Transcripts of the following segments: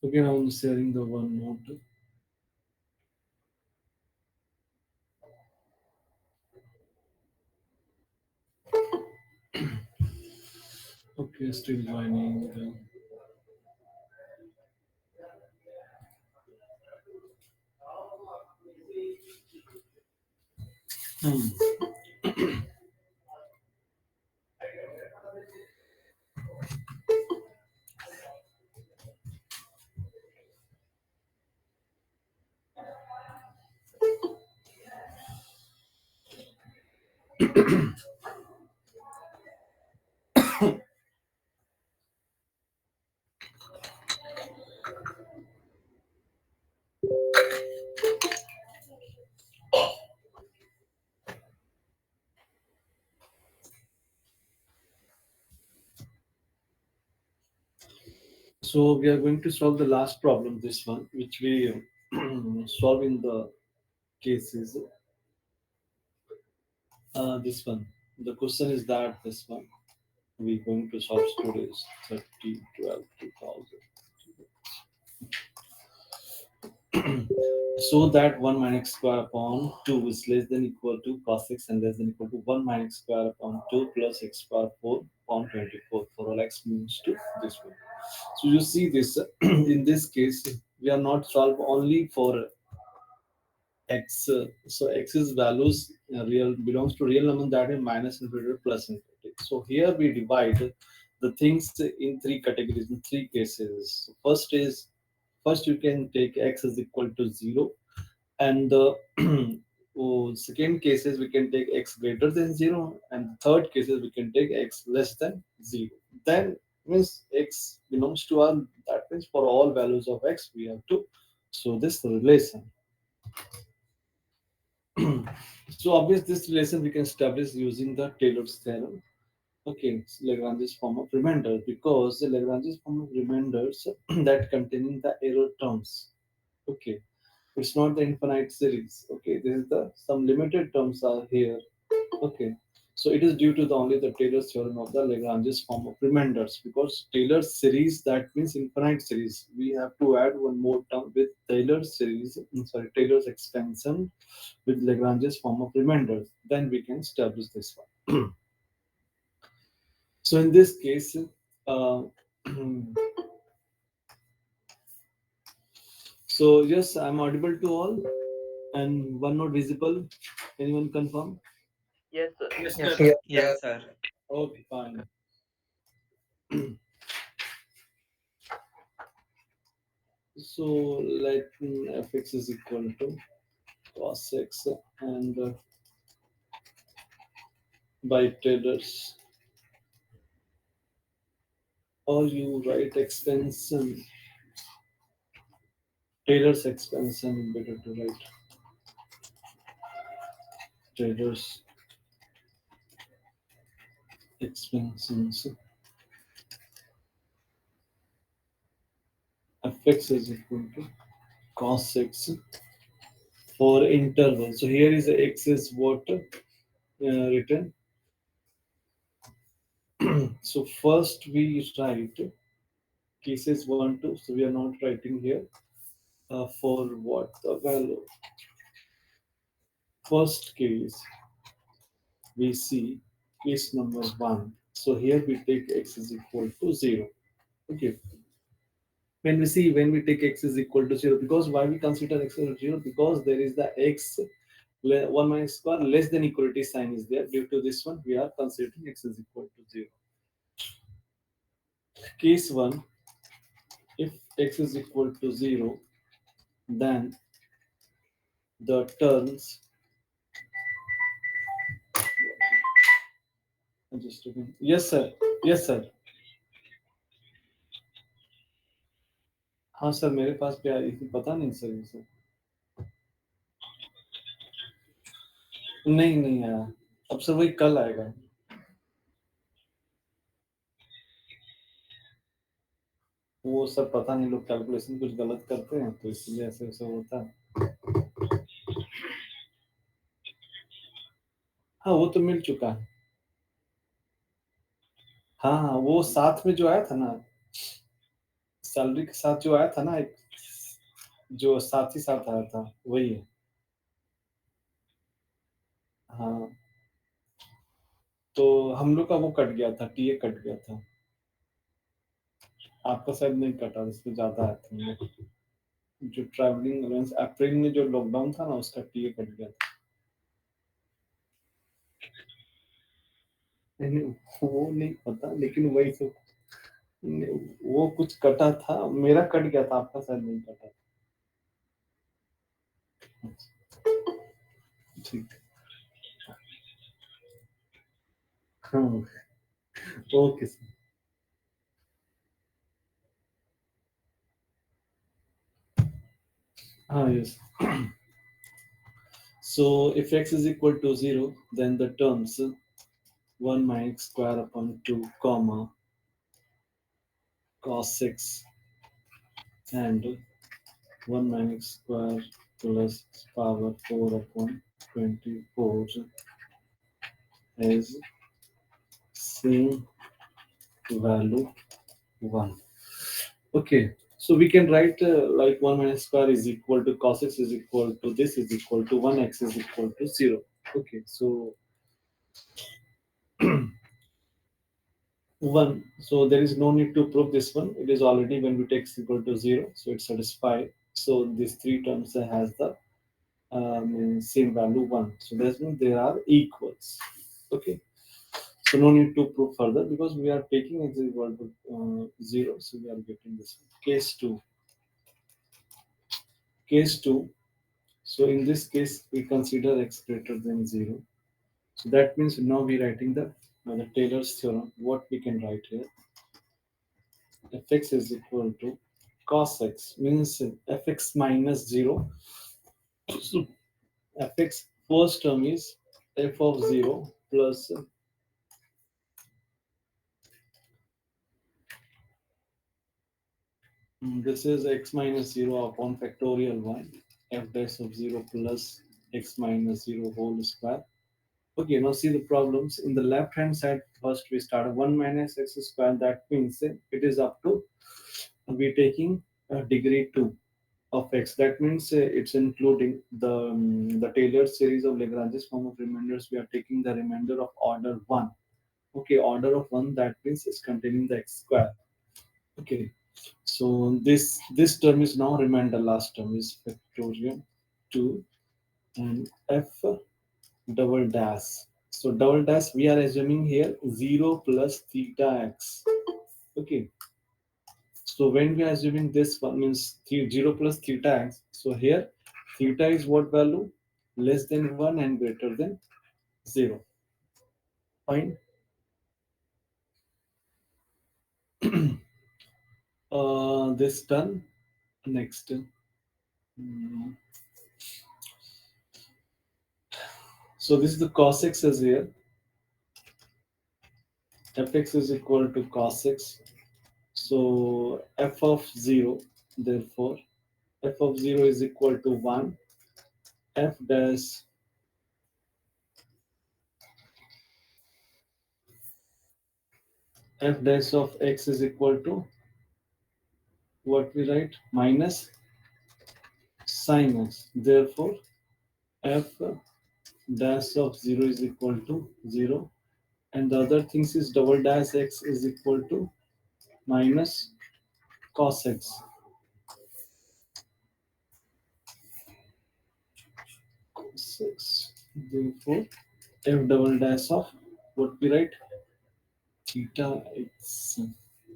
Again, I'm sharing the one note. Okay, still joining. Hmm. So we are going to solve the last problem, this one, which we solve in the cases. This one. The question is that this one we're going to solve today's 30, 12, 2000. So that 1 minus square upon 2 is less than equal to cos x and less than equal to 1 minus square upon 2 plus x square 4 upon 24 for all x means to this one. So you see this in this case we are not solve only for x. So x's values real belongs to real number that is minus infinity plus infinity. So here we divide the things in three categories in three cases. So first you can take x is equal to 0, and the second cases we can take x greater than 0, and third cases we can take x less than 0. Then means x belongs to our, that means for all values of x we have to show this relation. So obviously this relation we can establish using the Taylor's theorem. Okay, it's Lagrange's form of remainder, because the Lagrange's form of remainders that containing the error terms. Okay, it's not the infinite series. Okay, this is the some limited terms are here. Okay, so it is due to the only the Taylor's theorem of the Lagrange's form of remainders, because Taylor's series, that means infinite series. We have to add one more term with Taylor's series. Sorry, Taylor's expansion with Lagrange's form of remainders. Then we can establish this one. So in this case, uh, so yes, I'm audible to all, and one not visible. Anyone confirm? Yes, sir. Yes, Yes, sir. sir. Yes, sir. Okay, fine. So let fx is equal to cos x and by Taylor's, or you write expansion, Taylor's expansion, better to write Taylor's expansions. Fx is equal to cos x for interval. So here is the x is what written. So first we write cases 1, 2. So we are not writing here for what the value. First case, we see case number 1. So here we take x is equal to 0. Okay. When we take x is equal to 0, because why we consider x equal to 0? Because there is the x 1 minus square less than equality sign is there. Due to this one, we are considering x is equal to 0. Case 1, if x is equal to 0, then the terms, just a minute. Yes sir, yes sir. हाँ sir, मेरे पास भी आई थी, पता नहीं sir ये sir. नहीं नहीं आया, अब सर वही कल आएगा। वो सर पता नहीं, लोग कैलकुलेशन कुछ गलत करते हैं तो इसलिए ऐसे ऐसे होता है। हाँ वो तो मिल चुका है। हाँ हाँ, वो साथ में जो आया था ना, सैलरी के साथ जो आया था ना, एक जो साथ ही साथ आया था वही है। हाँ, तो हम लोग का वो कट गया था, टीए कट गया था। आपका शायद नहीं कटा, इसमें ज्यादा आया था हम लोग। जो ट्रैवलिंग अलाउंस अप्रैल में जो लॉकडाउन था ना, उसका टीए कट गया था। नहीं, वो नहीं पता, लेकिन वही सब वो कुछ कटा था, मेरा कट गया था, आपका शायद नहीं कटा। ठीक। हाँ, ओके सर। हाँ yes. So if x is equal to 0, then the terms 1 minus square upon 2 comma cos x and 1 minus square plus power 4 upon 24 is same value 1. Okay, so we can write like 1 minus square is equal to cos x is equal to this is equal to 1x is equal to 0. Okay, so 1. So there is no need to prove this one. It is already when we take x equal to 0, so it's satisfied. So these three terms has the same value 1. So that means they are equals. Okay. So no need to prove further because we are taking x equal to 0. So we are getting this one. Case 2. Case 2. So in this case, we consider x greater than 0. So that means now we writing the Taylor's theorem. What we can write here? Fx is equal to cos x, means fx minus 0. So fx first term is f of 0 plus this is x minus 0 upon factorial 1, f dash of 0 plus x minus 0 whole square. Okay, now see the problems. In the left hand side, first we start 1 minus x square. That means it is up to, we taking degree 2 of x. That means it's including the Taylor series of Lagrange's form of remainders. We are taking the remainder of order 1. Okay, order of 1, that means it's containing the x square. Okay, so this term is now remainder, last term is factorial 2 and f double dash. So double dash we are assuming here 0 plus theta x. Okay, so when we are assuming this one means 0 plus theta x, so here theta is what value? Less than 1 and greater than 0. Fine. This done. Next. Mm, So this is the cos x is here. Fx is equal to cos x. So f of 0, therefore f of 0 is equal to 1. F dash f dash of x is equal to what we write? Minus sin x. Therefore, f dash of 0 is equal to 0. And the other things is double dash x is equal to minus cos x. Cos x. Therefore, f double dash of what we write? Theta x.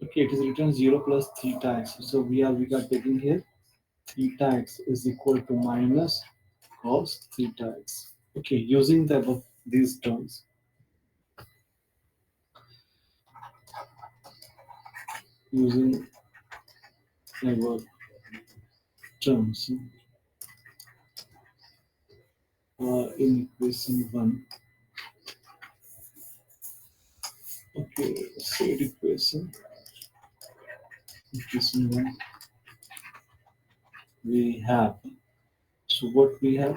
Okay, it is written 0 plus theta x. So we are taking here theta x is equal to minus cos theta x. Okay, using the above these terms, using above terms in equation 1. Okay, state equation 1 we have. So what we have?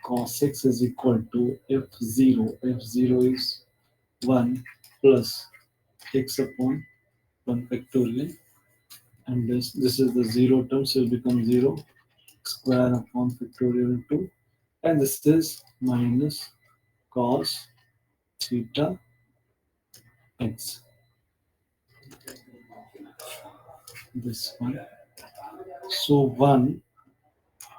Cos x is equal to f0. F0 is 1 plus x upon 1 factorial, and this is the 0 term, so it will become 0 square upon factorial 2, and this is minus cos theta x, this one. So 1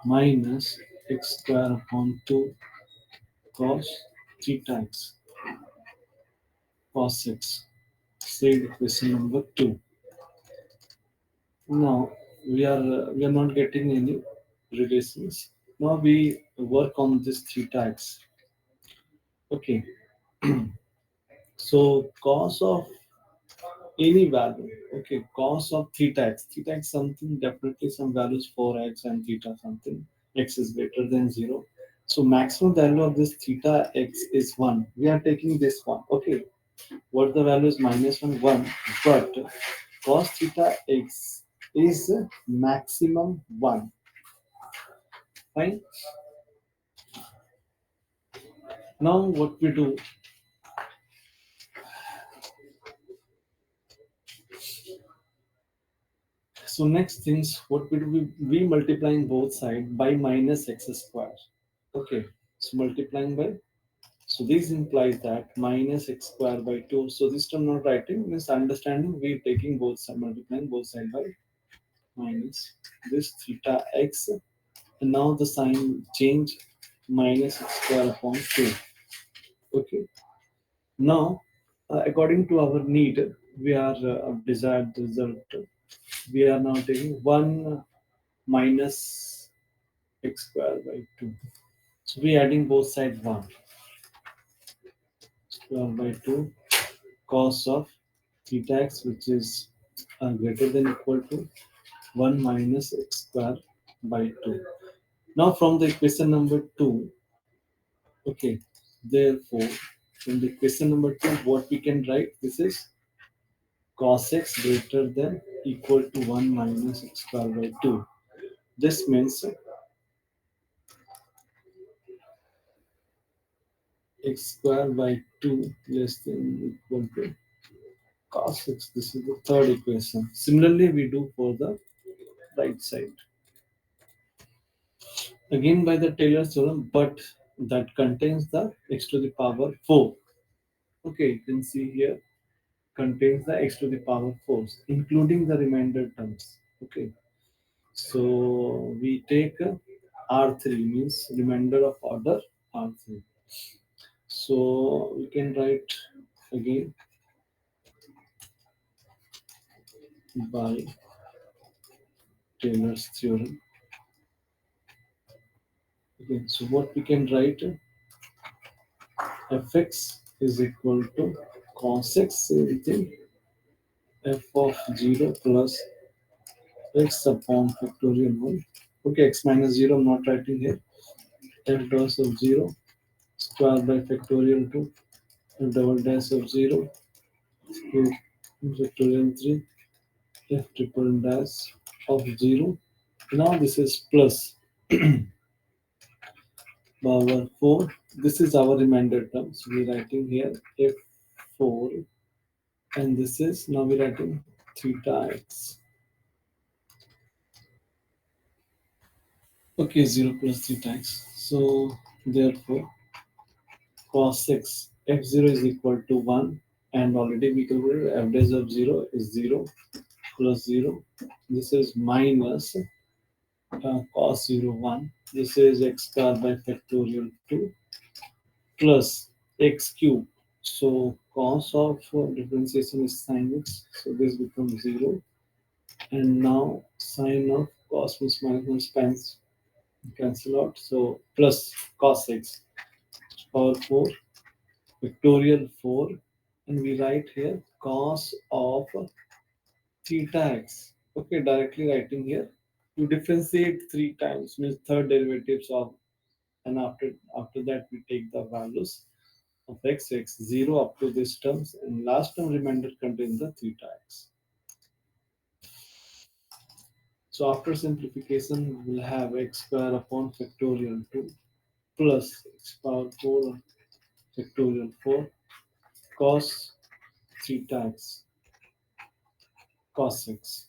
minus x square upon 2 cos theta x, cos x. Say the question number 2. Now we are not getting any relations. Now we work on this theta x. Okay. So cos of any value. Okay, cos of theta x. Theta x something, definitely some values 4x, and theta something x is greater than 0. So maximum value of this theta x is 1. We are taking this one. Okay, what the value is? Minus 1, 1. But cos theta x is maximum 1. Fine. Now what we do? So next things, what we do? We multiplying both sides by minus x square. Okay, so multiplying by. So this implies that minus x square by 2. So this term not writing means understanding, we taking both side, multiplying both side by minus this theta x. And now the sign change, minus x square upon 2. Okay. Now, according to our need, we are desired result. We are now taking 1 minus x square by 2. So we adding both sides 1 square by 2 cos of theta x, which is greater than equal to 1 minus x square by 2. Now from the equation number 2, okay, therefore from the equation number 2, what we can write? This is cos x greater than equal to 1 minus x square by 2. This means x square by 2 less than equal to cos x. This is the third equation. Similarly, we do for the right side. Again by the Taylor's theorem, but that contains the x to the power 4. Okay, you can see here contains the x to the power 4, including the remainder terms. Okay, so we take R3 means remainder of order R3. So we can write again by Taylor's theorem. Okay, so what we can write? Fx is equal to cos x, everything, f of 0 plus x upon factorial 1. Okay, x minus 0 I'm not writing here. F dash of 0 square by factorial 2. F double dash of 0 cube factorial 3. F triple dash of 0. Now this is plus power 4. This is our remainder term. So we're writing here f4, and this is now we're writing theta x. Okay, 0 plus 3 times. So therefore cos 6 f0 is equal to 1, and already we calculated average of 0 is 0 plus 0. This is minus cos 0 1. This is x square by factorial 2 plus x cube. So cos of differentiation is sin x. So this becomes 0. And now sine of cos plus minus cancel out. So plus cos x power 4 factorial 4. And we write here cos of theta x. Okay, directly writing here. You differentiate three times, means third derivatives of, and after that we take the values of x 0 up to these terms, and last term remainder contains the theta x. So after simplification, we'll have x square upon factorial 2 plus x power 4 factorial 4 cos theta x cos x.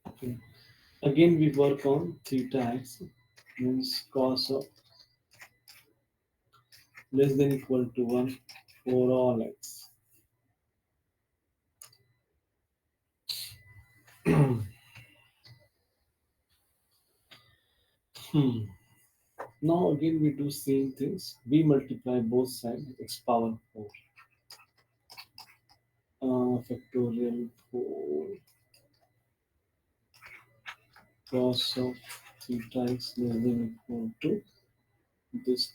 Okay. Again, we work on theta x, means cos of less than equal to 1 for all x. Hmm. Now again we do same things. We multiply both sides x power 4. Factorial 4 cos of theta x less than equal to this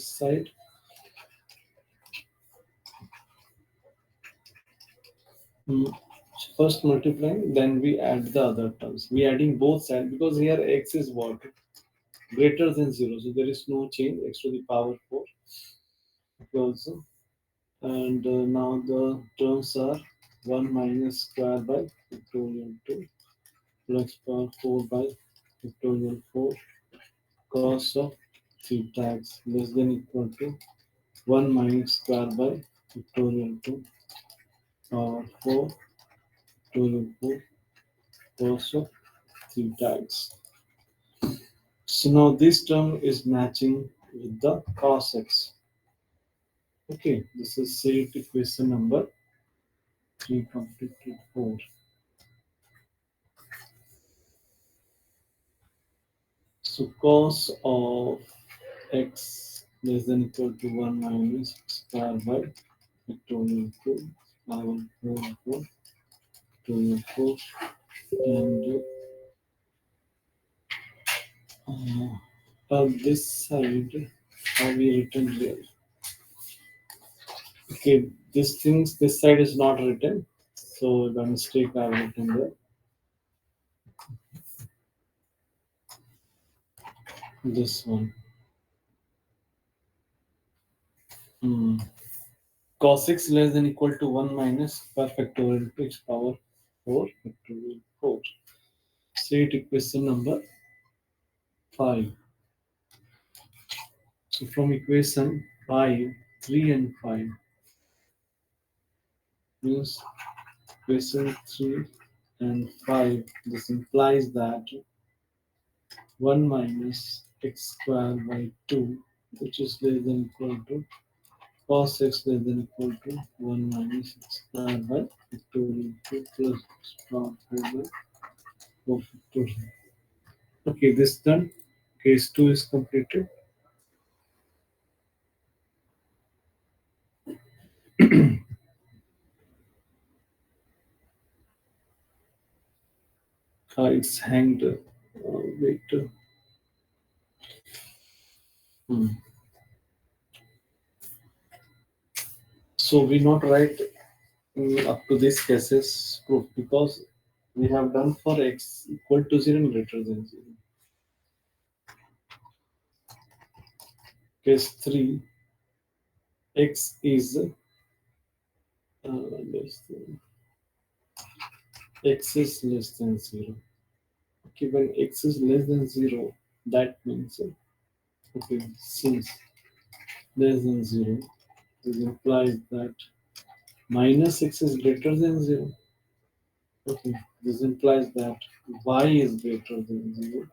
side. Hmm. First multiplying, then we add the other terms. We adding both sides because here x is what? Greater than 0. So there is no change, x to the power 4 equals. And now the terms are 1 minus square by factorial 2 plus power 4 by factorial 4 cos of theta x less than equal to 1 minus square by factorial 2 power 4 factorial 4 cos of theta x. So now this term is matching with the cos x. Okay, this is set equation number 3 completed 4. So cos of x less than equal to 1 minus square by factorial 2 power 4 factorial 4, and on this side how we written here. Okay, this side is not written, so the mistake I have written there. This one. Hmm. Cos x less than equal to 1 minus per factorial to x power 4 factorial 4. Set equation number 5. So from equation 5, 3 and 5 means equation 3 and 5. This implies that 1 minus x square by 2, which is less than equal to cos x less than equal to 1 minus x square by factorial 2 plus x power 4 by 4 factorial. Okay, this done. Case 2 is completed. It's hanged. Wait. Hmm. So we not write up to this cases proof because we have done for x equal to 0 and greater than 0. Case 3, x is less than, x is less than 0. Okay, when x is less than 0, that means, okay, since less than 0, this implies that minus x is greater than 0. Okay, this implies that y is greater than 0.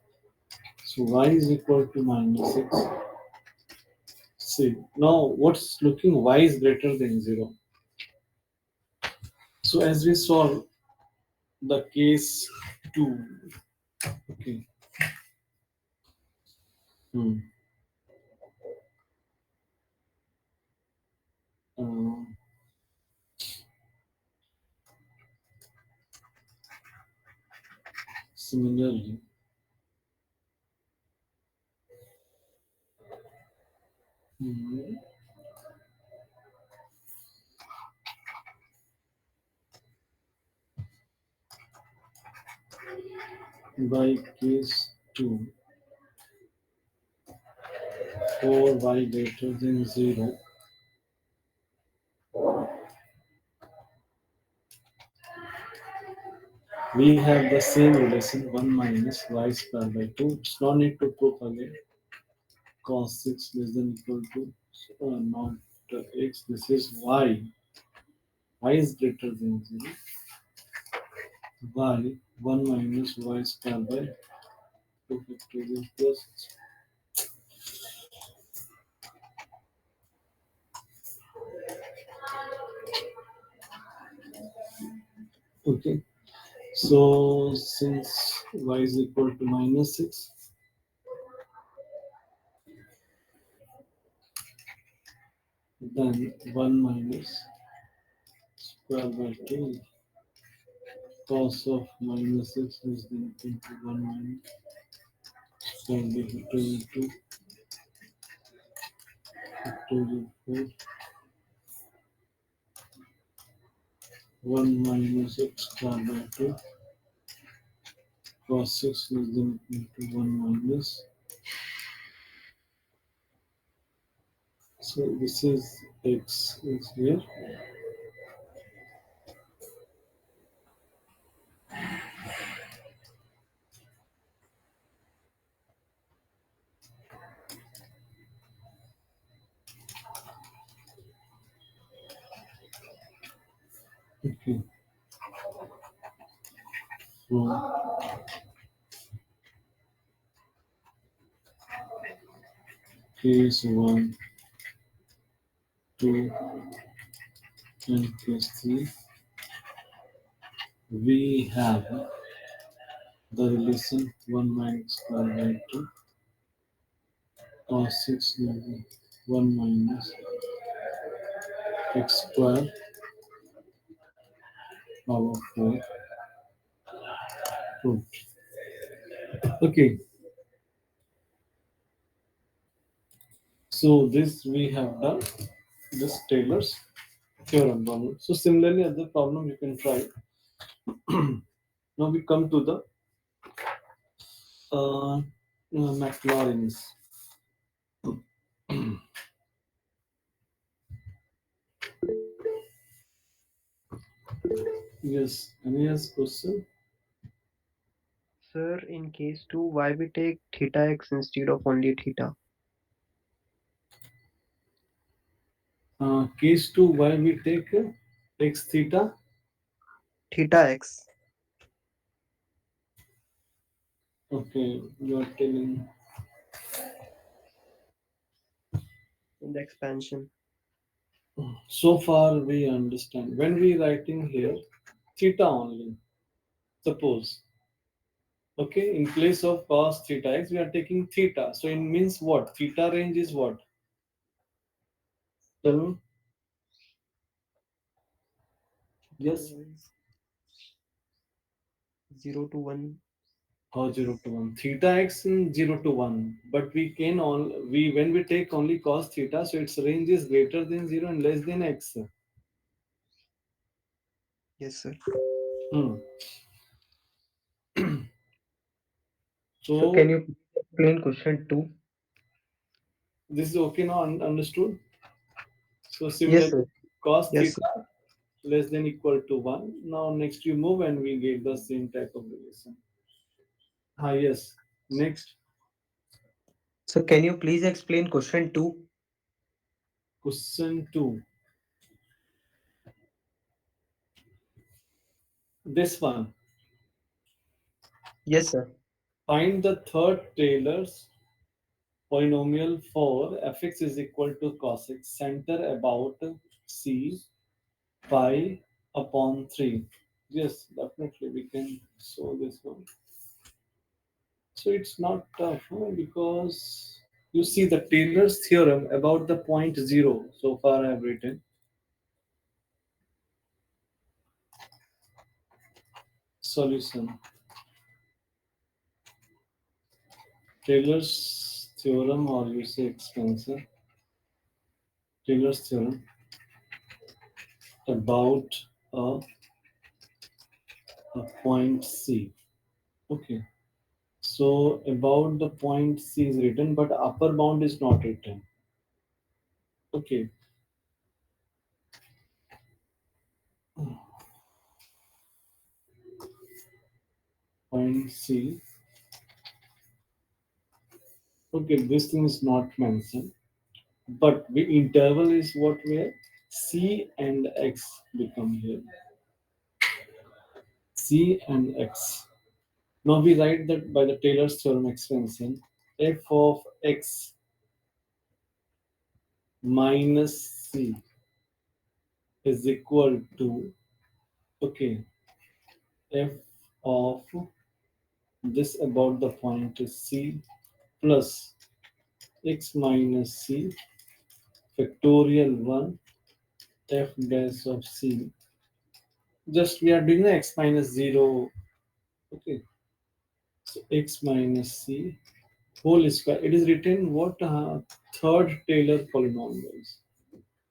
So y is equal to minus 6. See, now what's looking y is greater than 0. So as we saw the case 2, okay, hmm. uh, similarly, hmm, by case 2, for y greater than 0, we have the same relation 1 minus y square by 2. It's no need to prove again. Cos 6 less than equal to not x. This is y. Y is greater than 0. Y 1 minus y square by 2 factorial plus. Okay. So since y is equal to minus 6, then 1 minus square by 2 cos of minus 6 is then equal to 1 minus square by 2 into factorial 4. 1 minus x square by 2 cos 6 is then equal to 1 minus. So this is x is here. Okay. So case 1, 2, and case 3, we have the relation 1 minus square by 2 cos 6 is 1 minus x square power 4 root. Okay, so this we have done this Taylor's theorem problem. So similarly, other problem you can try. Now we come to the Maclaurin's. Yes, any else question? Sir, in case 2, why we take theta x instead of only theta? Case 2, why we take x theta? Theta x Okay, you are telling. in the expansion. So far we understand. When we writing here, theta only. Suppose, okay, in place of cos theta x, we are taking theta. So it means what? Theta range is what? Tell me. Theta Yes. is 0 to 1. Or 0 to 1. Theta x in 0 to 1. But we can all we when we take only cos theta, so its range is greater than 0 and less than x. Yes, sir. Hmm. So can So you explain question 2? this is okay now, understood. So Yes, similarly, sir. cos Yes, sir. theta less than equal to 1. Now next you move and we get the same type of relation. Ah, yes. Next, So can you please explain question 2? question 2. This one. Yes, sir. Find the third Taylor's polynomial for fx is equal to cos x. Center about c pi upon 3. Yes, definitely we can show this one. So it's not tough because you see the Taylor's theorem about the point zero. So far I have written solution. Taylor's theorem, or you say expansion. Taylor's theorem about a, a point C. Okay. So about the point C is written, but upper bound is not written. Okay. Point C. Okay, this thing is not mentioned. But the interval is what where C and X become here. C and X. Now we write that by the Taylor's theorem expansion, f of x minus C is equal to, okay, f of this about the point is C plus x minus C factorial 1 f dash of C. Just we are doing the x minus 0. Okay, so x minus C whole square. It is written what third Taylor polynomials.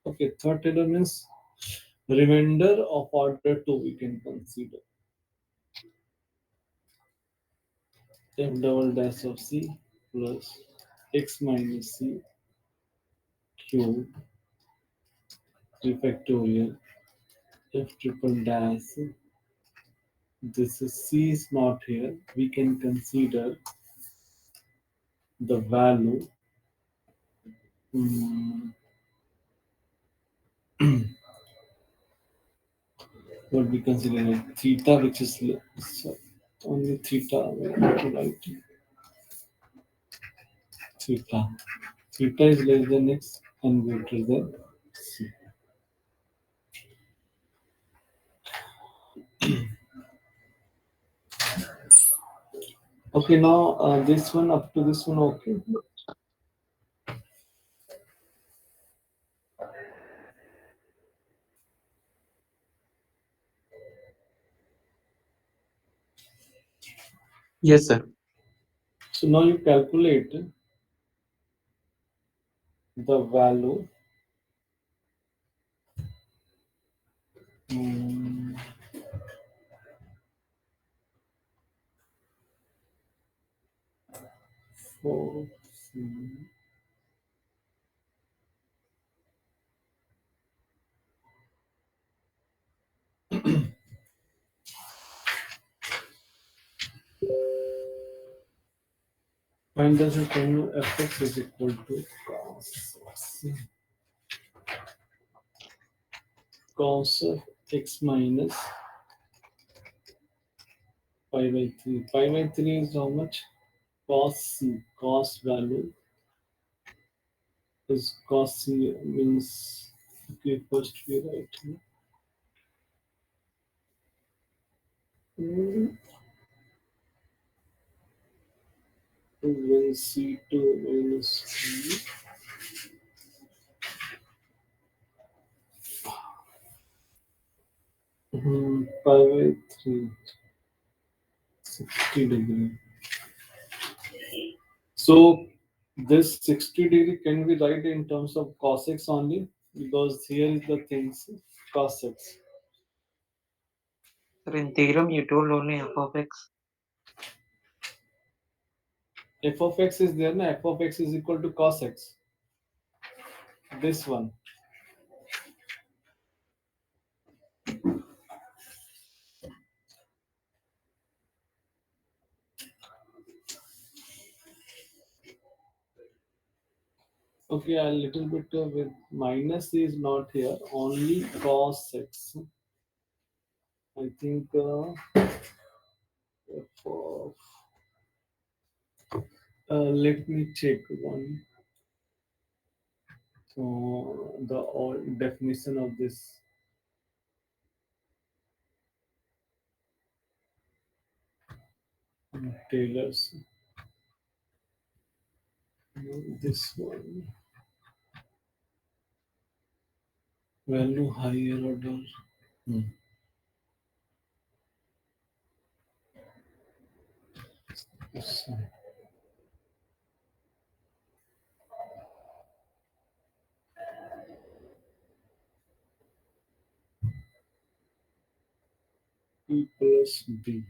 Okay, third Taylor means remainder of order 2 we can consider. F double dash of C plus x minus C cube 3 factorial F triple dash. This is C is not here. We can consider the value. mm, what we consider like theta, which is so only theta. We have to write theta. Theta is less than x and greater than c. Okay, now this one up to this one, okay. Yes, sir. So now you calculate the value mm, for find the value fx is equal to cos of x minus pi by 3. Pi by 3 is how much? Cos c. Cos value is cos c means, okay, first we write mm, when c2 minus c, pi by 3, 60 degree. So this 60 degree can be write in terms of cos x only, because here is the things cos x. Sir, in theorem, you told only f of x. F of x is there, na? F of x is equal to cos x. This one. Okay, a little bit with minus is not here, only cos x. I think for, let me check one. The all definition of this Taylor's. This one value higher order. Hmm. So, E plus B,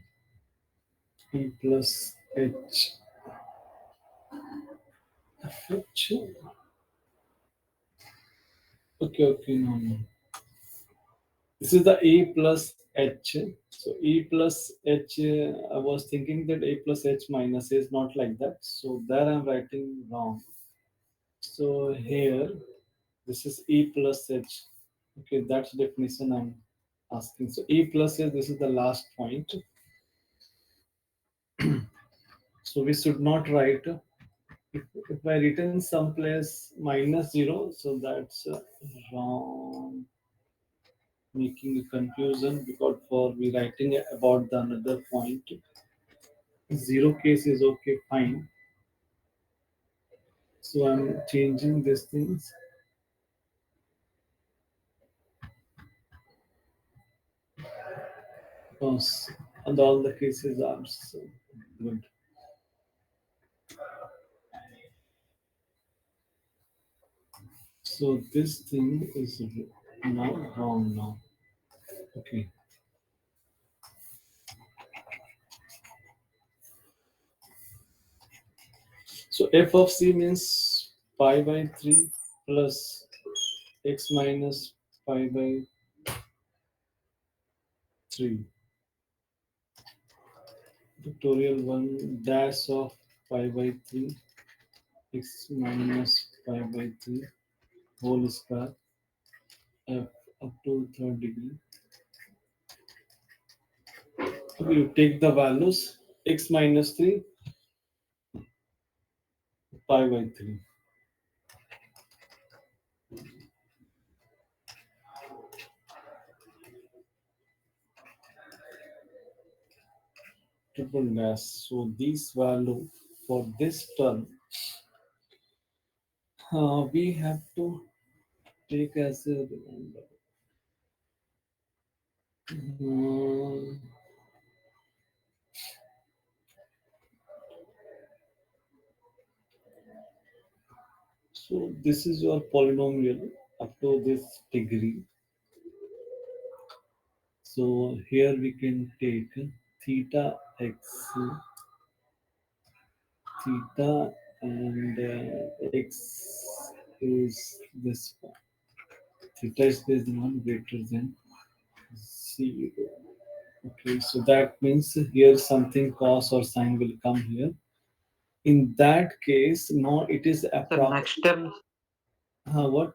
E plus H. Okay, okay, no, no. This is the A plus H. So E plus H, I was thinking that A plus H minus is not like that. So there I'm writing wrong. So here, this is E plus H. Okay, that's definition I'm asking. So E plus H, this is the last point. So we should not write, if I written someplace minus 0, so that's wrong, making a confusion because for we writing about the another point. Zero case is okay, fine. So I'm changing these things. Because and all the cases are so good. So this thing is now wrong now. Okay. So f of c means pi by 3 plus x minus pi by 3. Factorial 1 dash of pi by 3 x minus pi by 3 whole square f up to third degree. Okay, you take the values x minus 3 pi by 3. Triple dash. So this value for this term, we have to take as a remember. Hmm, so this is your polynomial up to this degree. So here we can take theta x, theta, and x is this one. Theta is this one greater than 0. Okay, so that means here something cos or sine will come here. In that case, now it is So approx. next step, What?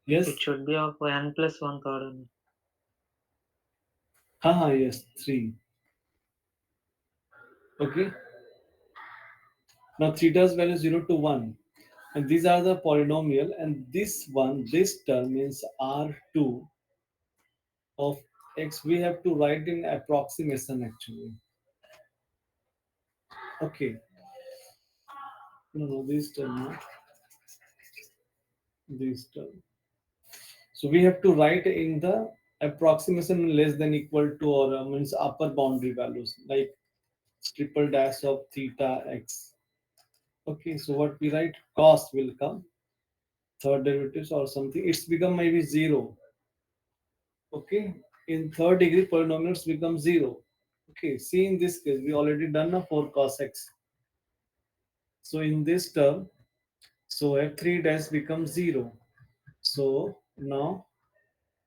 Yes. it should be of n plus 1 third only. Yes, 3. Okay. Now theta's value 0 to 1. And these are the polynomial. And this one, this term means R2 of x. We have to write in approximation actually. Okay. No, no, this term, not this term. So we have to write in the approximation less than equal to or means upper boundary values like triple dash of theta x. Okay, so what we write cos will come third derivatives or something. It's become maybe 0. Okay, in third degree polynomials become 0. Okay, see in this case we already done a for cos x. So in this term, so f3 dash becomes 0. So now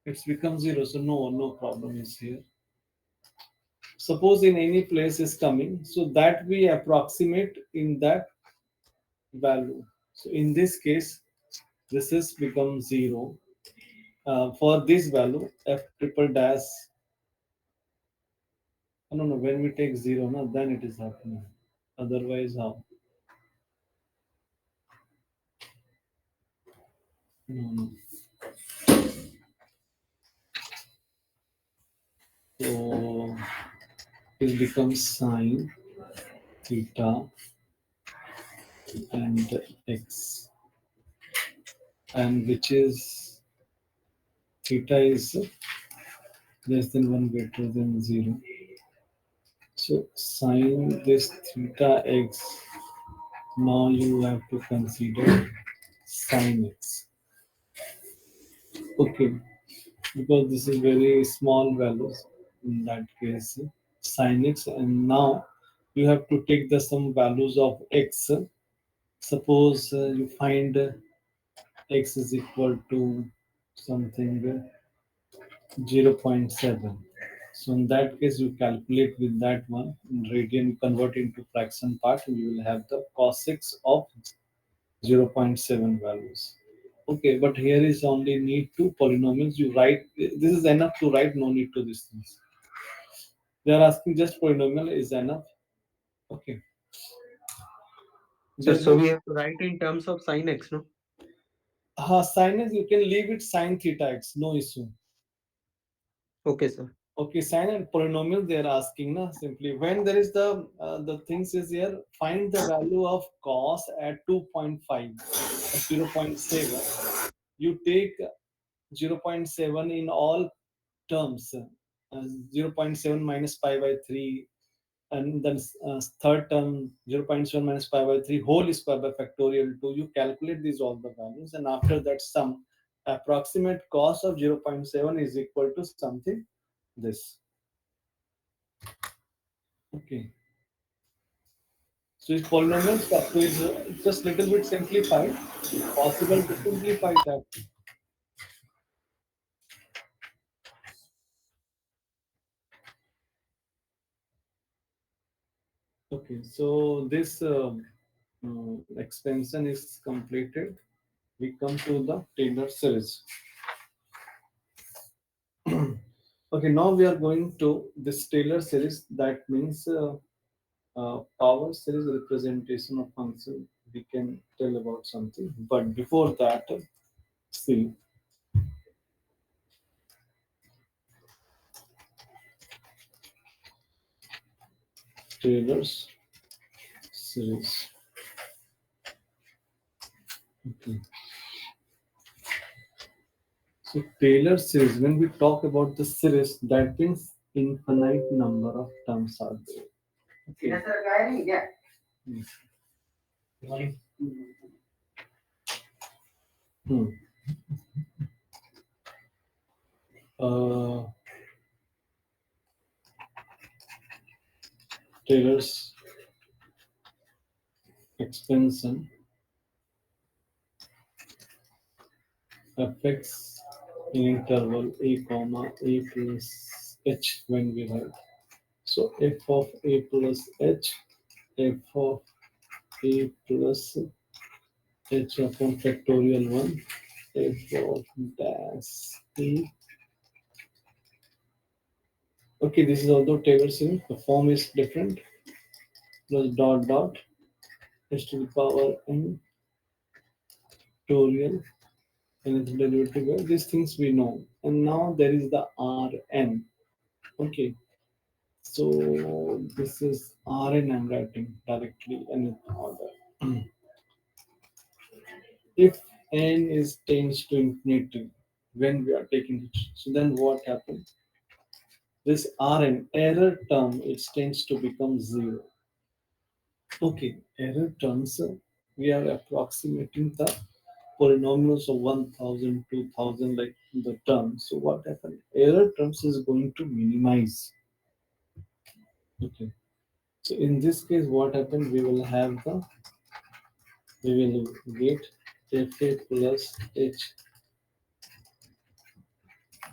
it's become 0. So no problem is here. Suppose in any place is coming, so that we approximate in that value. So in this case, this is become 0. For this value f triple dash, no, no, when we take 0, no, then it is happening. Otherwise, how? No, no. So it becomes sine theta and x, and which is theta is less than 1 greater than 0. So sine this theta x, now you have to consider sine x. Okay, because this is very small values in that case sin x, and now you have to take the some values of x. Suppose you find x is equal to something 0. 0.7. So in that case you calculate with that one in radian, convert into fraction part, and you will have the cos x of 0. 0.7 values. Okay, but here is only need to polynomials. You write, this is enough to write, no need to this things. They are asking just polynomial is enough. Okay. So, There's so no we have to write in terms of sin x, no? sin is, you can leave it sin theta x, no issue. Okay, sir. Okay, sin and polynomial they are asking na simply when there is the things is here, find the value of cos at 2.5 at 0.7. You take 0.7 in all terms, 0.7 minus pi by 3, and then third term 0.7 minus pi by 3 whole square by factorial 2. You calculate these all the values, and after that sum approximate cost of 0.7 is equal to something this. Okay, so is polynomial structure is just little bit simplified. It's possible to simplify that. Okay, so this expansion is completed. We come to the Taylor series. Okay, now we are going to this Taylor series. That means power series representation of function. We can tell about something, but before that, see Taylor's series. Okay. So Taylor series, when we talk about the series, that means infinite number of terms are there. Okay. Yes, sir, guy, yeah. Hmm. Uh, Taylor's expansion affects in interval a comma a plus h when we write. So f of a plus h, f of a plus h upon factorial 1, f of dash a. Okay, this is although Taylor series, the form is different, plus dot dot h to the power n factorial and its derivative. Well, these things we know. And now there is the Rn. Okay, so this is Rn I'm writing directly in order. If n is tends to infinity when we are taking it, so then what happens? This Rn error term it tends to become 0. Okay, error terms we are approximating the polynomials of 1000, 2000, like the term. So what happened? Error terms is going to minimize. Okay. So in this case, what happened? We will get fa plus h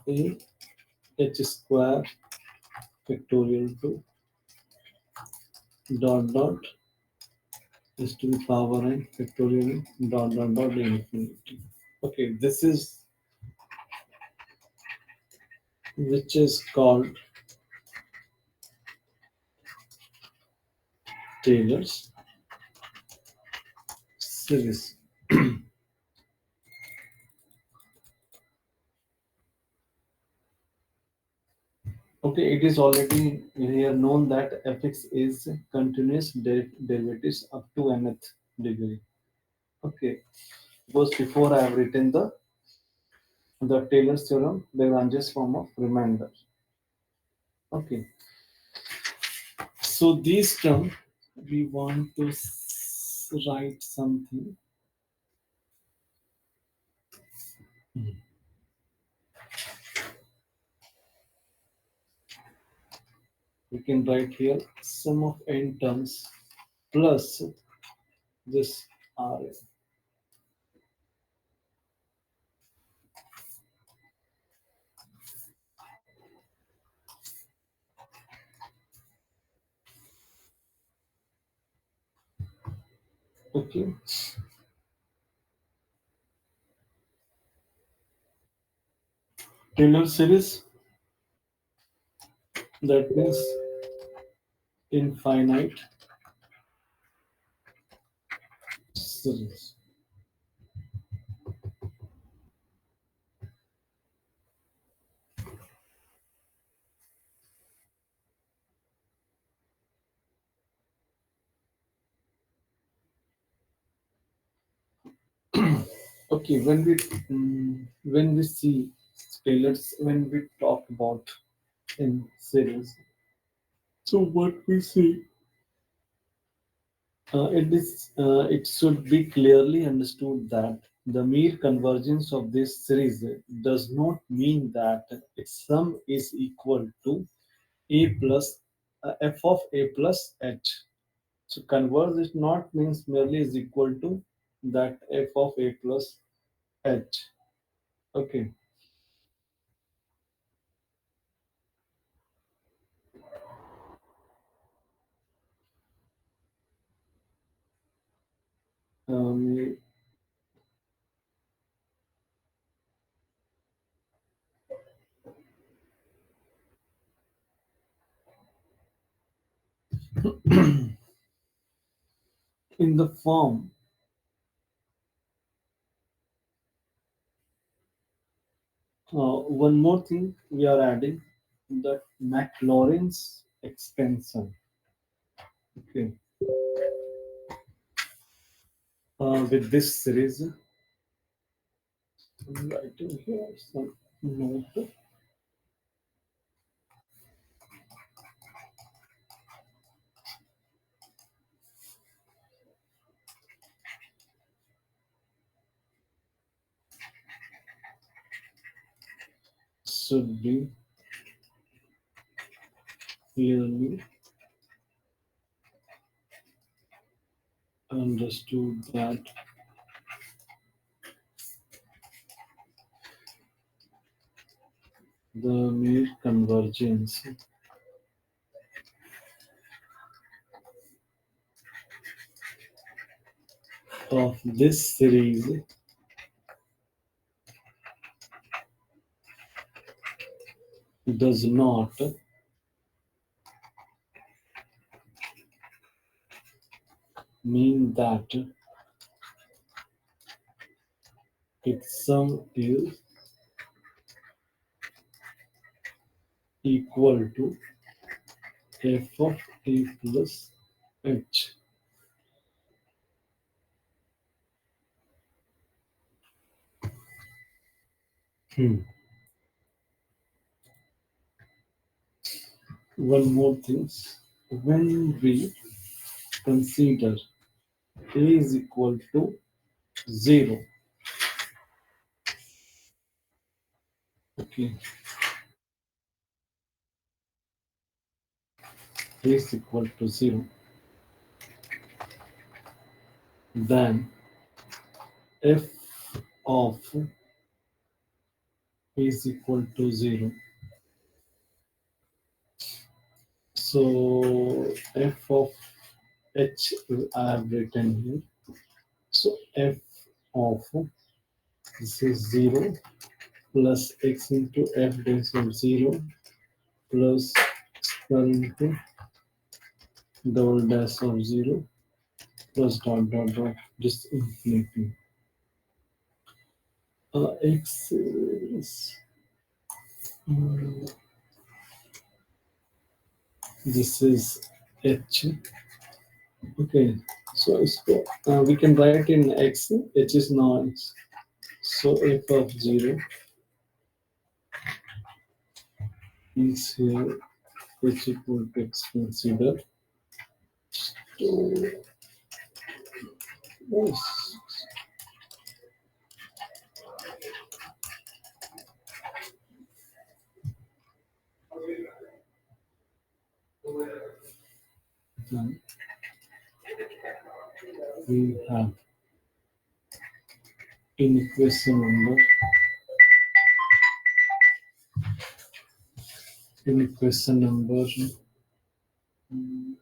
a h square factorial 2 dot dot is to the power n factorial dot dot dot infinity. Okay, this is which is called Taylor's series. Okay, it is already here known that fx is continuous derivatives up to nth degree. Okay, because before I have written the Taylor's theorem, Lagrange's form of remainder. Okay, so these term we want to write something. Hmm. We can write here sum of n terms plus this Rn. Okay, Taylor series, that means infinite series. Okay, when we see Taylor's, when we talk about in series, so what we see, it should be clearly understood that the mere convergence of this series does not mean that its sum is equal to a plus f of a plus h. So converge is not means merely is equal to that f of a plus h. Okay. Um, in the form, one more thing we are adding, that Maclaurin's expansion. Okay. With this series, I'm writing here some note. Should be clearly understood that the mere convergence of this series does not mean that its sum is equal to f of a plus h. Hmm. One more thing. When we consider a is equal to 0, okay, a is equal to 0, then f of a is equal to 0. So f of h I have written here. So f of this is 0, plus x into f dash of 0 plus square into double dash of 0 plus dot dot dot just infinity. X is this is h. Okay, so we can write in x. H is noise. So f of 0 is here. H equal to x considered. So yes. Then we have in equation number mm,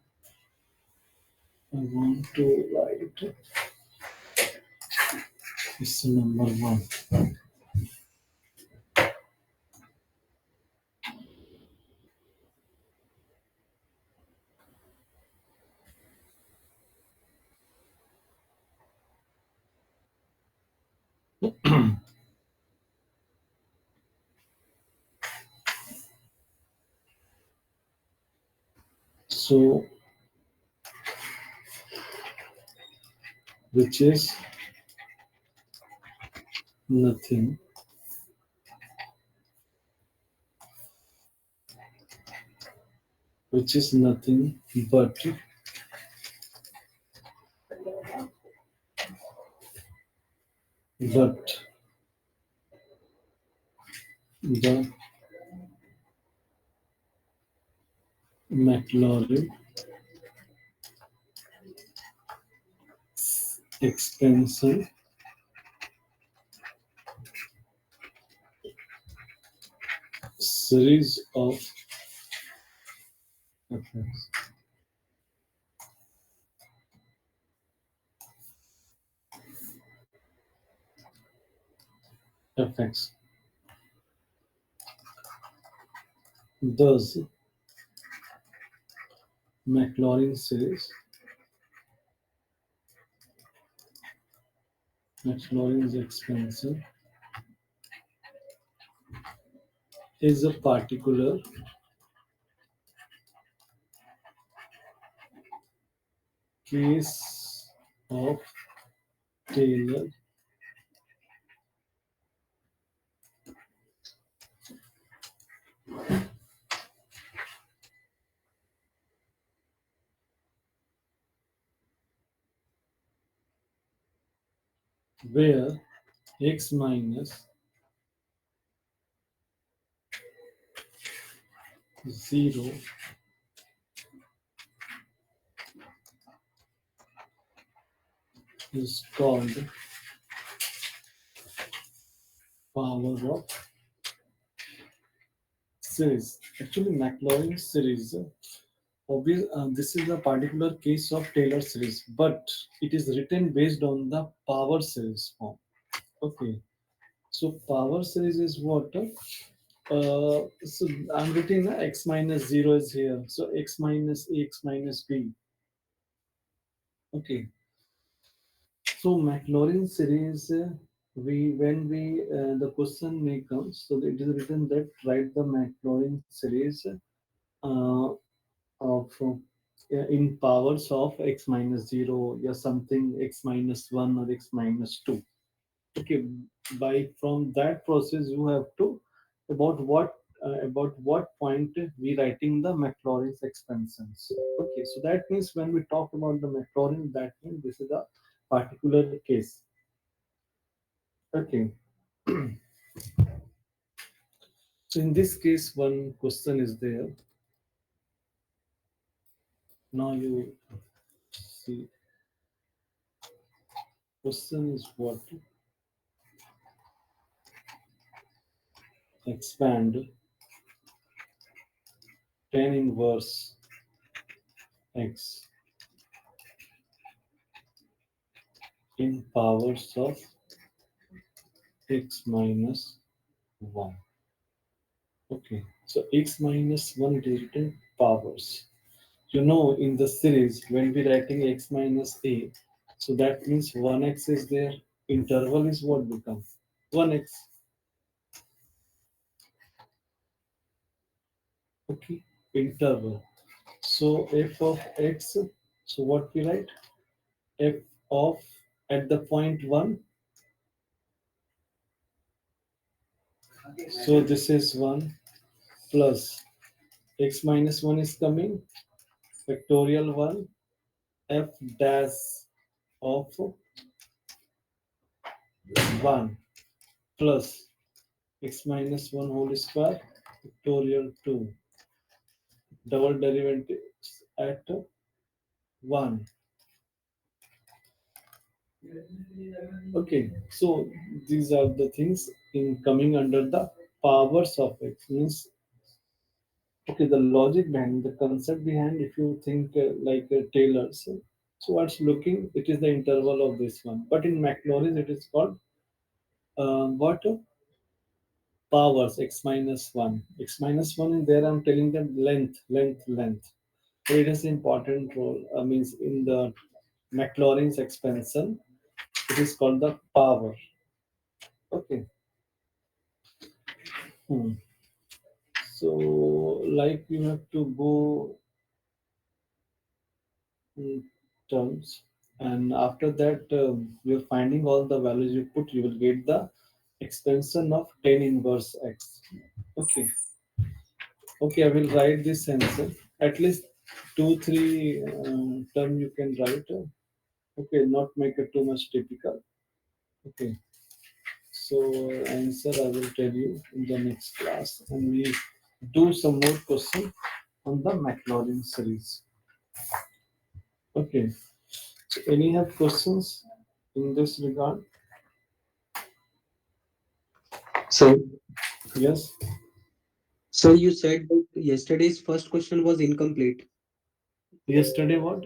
I want to write equation number 1. So which is nothing but but the Maclaurin expansion series of effects. Effects. Thus, Maclaurin series, Maclaurin's expansion is a particular case of Taylor where x minus 0 is called power of series. Actually, Maclaurin series, this is a particular case of Taylor series, but it is written based on the power series form. Okay, so power series is what? So I'm writing x minus 0 is here. So x minus a, x minus b. Okay, so Maclaurin series, we when we the question may come, so it is written that write the Maclaurin series uh, of in powers of x minus 0, yeah, something x minus 1 or x minus 2. Okay, by from that process you have to about what point we writing the Maclaurin's expansions. Okay, so that means when we talk about the Maclaurin, that means this is a particular case. Okay, so in this case one question is there. Now you see, question is what? Expand tan inverse x in powers of x minus 1. Okay, so x minus 1 it is written powers. You know, in the series, when we writing x minus a, so that means 1x is there. Interval is what becomes 1x. Okay, interval. So f of x, so what we write? F of at the point 1. So this is 1 plus x minus 1 is coming, factorial 1, f dash of 1 plus x minus 1 whole square, factorial 2, double derivatives at 1. Okay, so these are the things in coming under the powers of x means. Okay, the logic behind the concept behind, if you think like Taylor, so what's looking, it is the interval of this one. But in Maclaurin, it is called what powers x minus one. X minus one in there, I'm telling them length. So it is important role. Means in the Maclaurin's expansion, it is called the power. Okay. Hmm. So like you have to go terms, and after that you're finding all the values you put, you will get the extension of tan inverse x. Okay, okay, I will write this answer at least 2 3 term you can write. Okay, not make it too much typical. Okay, so answer I will tell you in the next class, and we do some more question on the Maclaurin series. Okay, so any have questions in this regard? So, Yes. so you said that yesterday's first question was incomplete. Yesterday what?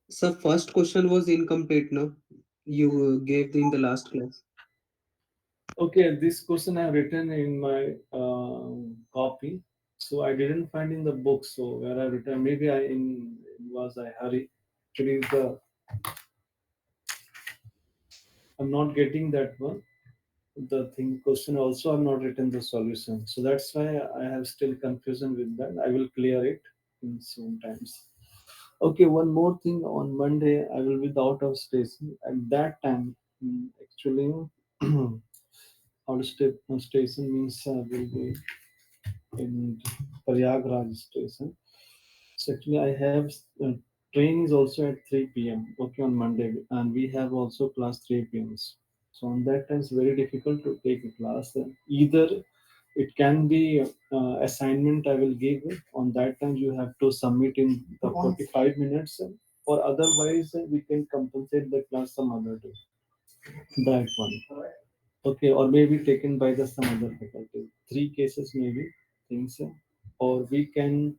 So first question was incomplete, no? You gave in the last class. Okay, this question I have written in my copy. So I didn't find in the book. So where I written, maybe I in was I hurry. Actually, the I'm not getting that one. The thing question also I'm not written the solution. So that's why I have still confusion with that. I will clear it in soon times. Okay, one more thing. On Monday, I will be out of station. At that time, actually, station means will be in Prayagraj station. So actually, I have train is also at 3 p.m. Okay, on Monday, and we have also class 3 p.m. So on that time, it's very difficult to take a class. Either it can be assignment I will give. On that time, you have to submit in the 45 minutes, or otherwise we can compensate the class some other day. That one. Okay, or maybe taken by the some other faculty. Three cases maybe things, or we can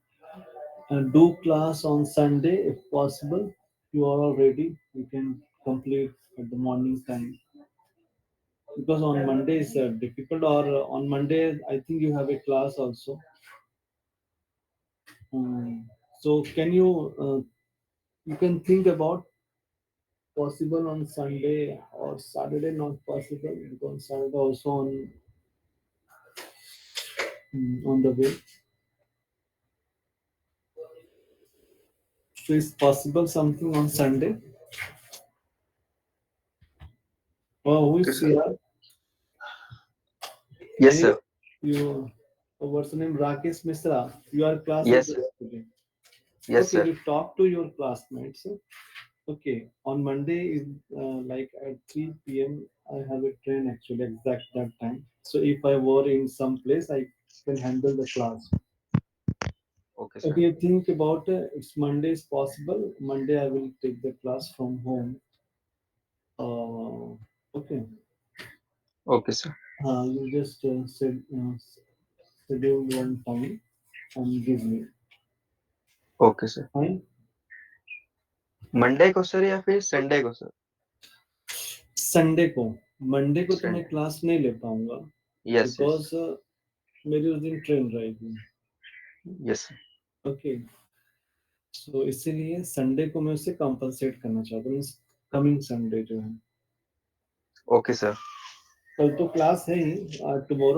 do class on Sunday if possible. You are all ready. You can complete at the morning time, because on Monday is difficult. Or on Monday, I think you have a class also. So can you you can think about possible on Sunday or Saturday not possible, because Saturday also on the way. So is possible something on Sunday? Oh, who Okay, is sir. here? Yes, Any sir. you? What's the name? Rakesh Misra. You are class is Yes, there sir. today. Yes, Okay, sir. you talk to your classmates. Okay, on Monday is like at 3 p.m. I have a train actually exact that time. So if I were in some place, I can handle the class. Okay, sir. Okay, think about it's Monday is possible. Monday I will take the class from home. Okay, Okay, sir. you just schedule one time and give me. Okay, sir. Fine. Monday को sir या फिर Sunday को sir? Sunday को, Monday को तो मैं Sunday. Class नहीं ले पाऊंगा. Yes, yes, बिकॉज मेरी उस दिन ट्रेन रहेगी. yes. ओके, सो इसीलिए संडे को मैं उसे कॉम्पनसेट करना चाहता हूँ. कमिंग संडे जो है, Okay, sir. कल तो क्लास है ही, टुमारो